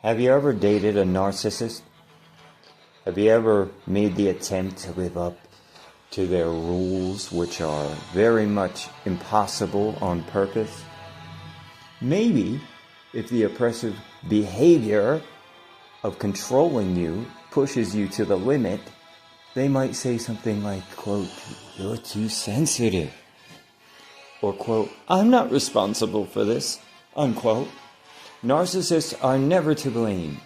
Have you ever dated a narcissist? Have you ever made the attempt to live up to their rules, which are very much impossible on purpose? Maybe if the oppressive behavior of controlling you pushes you to the limit, they might say something like, quote, "You're too sensitive." Or, quote, "I'm not responsible for this," unquote. Narcissists are never to blame,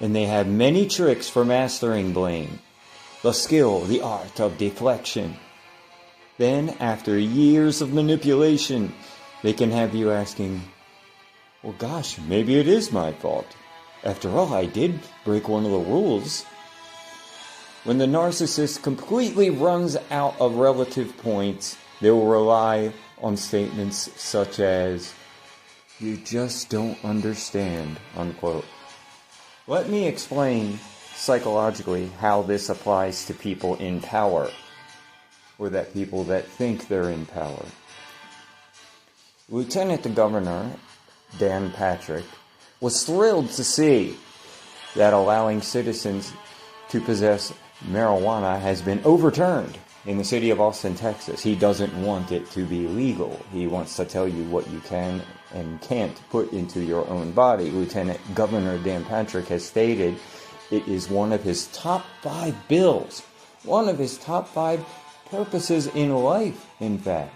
and they have many tricks for mastering blame. The skill, the art of deflection. Then, after years of manipulation, they can have you asking, well, gosh, maybe it is my fault. After all, I did break one of the rules. When the narcissist completely runs out of relative points, they will rely on statements such as, "You just don't understand," unquote. Let me explain psychologically how this applies to people in power, or that people that think they're in power. Lieutenant Governor Dan Patrick was thrilled to see that allowing citizens to possess marijuana has been overturned in the city of Austin, Texas. He doesn't want it to be legal. He wants to tell you what you can and can't put into your own body. Lieutenant Governor Dan Patrick has stated it is one of his top 5 bills, one of his top 5 purposes in life, in fact.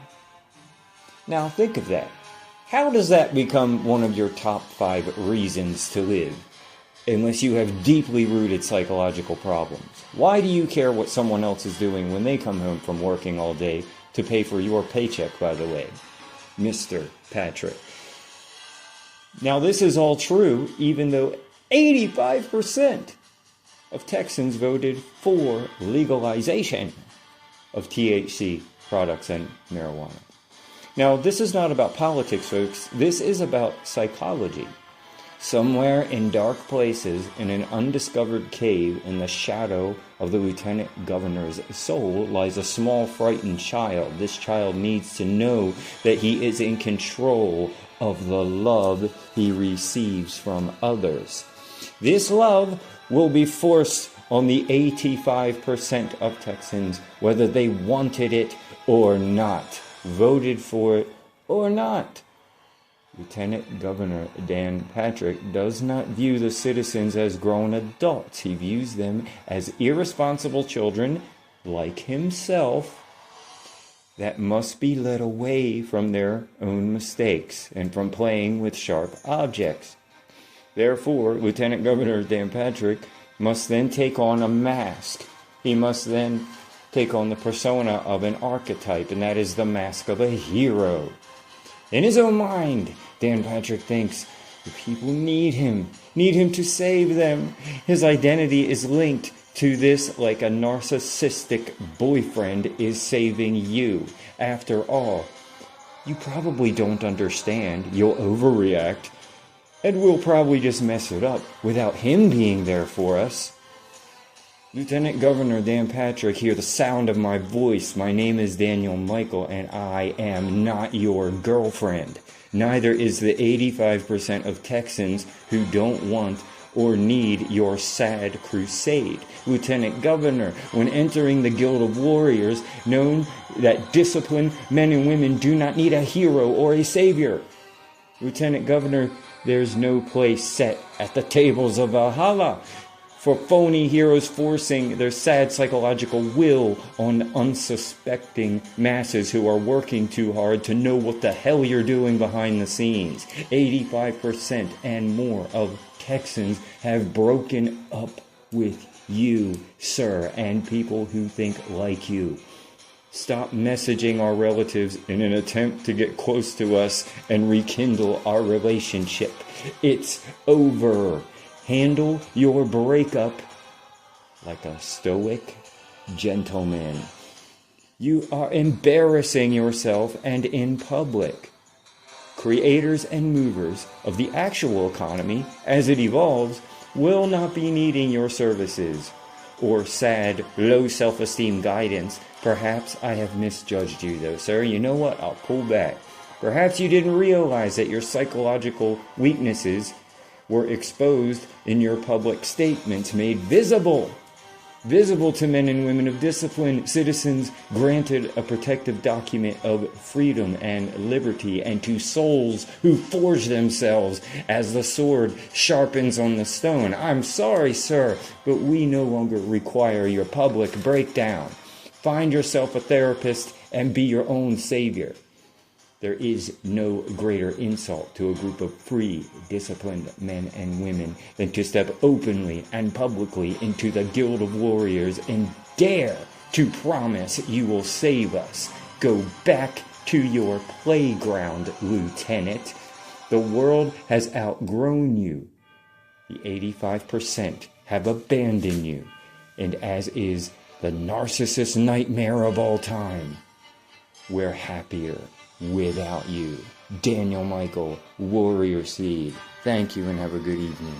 Now think of that. How does that become one of your top 5 reasons to live? Unless you have deeply rooted psychological problems. Why do you care what someone else is doing when they come home from working all day to pay for your paycheck, by the way, Mr. Patrick? Now, this is all true, even though 85% of Texans voted for legalization of THC products and marijuana. Now, this is not about politics, folks. This is about psychology. Somewhere in dark places, in an undiscovered cave in the shadow of the lieutenant governor's soul, lies a small frightened child. This child needs to know that he is in control of the love he receives from others. This love will be forced on the 85% of Texans, whether they wanted it or not, voted for it or not. Lieutenant Governor Dan Patrick does not view the citizens as grown adults. He views them as irresponsible children, like himself, that must be led away from their own mistakes and from playing with sharp objects. Therefore, Lieutenant Governor Dan Patrick must then take on a mask. He must then take on the persona of an archetype, and that is the mask of a hero. In his own mind, Dan Patrick thinks the people need him to save them. His identity is linked to this like a narcissistic boyfriend is saving you. After all, you probably don't understand, you'll overreact, and we'll probably just mess it up without him being there for us. Lieutenant Governor Dan Patrick, hear the sound of my voice. My name is Daniel Michael, and I am not your girlfriend. Neither is the 85% of Texans who don't want or need your sad crusade. Lieutenant Governor, when entering the Guild of Warriors, known that disciplined men and women do not need a hero or a savior. Lieutenant Governor, there's no place set at the tables of Valhalla for phony heroes forcing their sad psychological will on unsuspecting masses who are working too hard to know what the hell you're doing behind the scenes. 85% and more of Texans have broken up with you, sir, and people who think like you. Stop messaging our relatives in an attempt to get close to us and rekindle our relationship. It's over. Handle your breakup like a stoic gentleman. You are embarrassing yourself and in public. Creators and movers of the actual economy, as it evolves, will not be needing your services or sad, low self-esteem guidance. Perhaps I have misjudged you, though, sir. You know what? I'll pull back. Perhaps you didn't realize that your psychological weaknesses were exposed in your public statements, made visible to men and women of discipline, citizens granted a protective document of freedom and liberty, and to souls who forge themselves as the sword sharpens on the stone. I'm sorry, sir, but we no longer require your public breakdown. Find yourself a therapist and be your own savior. There is no greater insult to a group of free, disciplined men and women than to step openly and publicly into the Guild of Warriors and dare to promise you will save us. Go back to your playground, Lieutenant. The world has outgrown you. The 85% have abandoned you, and as is the narcissist nightmare of all time, we're happier without you. Daniel Michael, Warrior Seed. Thank you and have a good evening.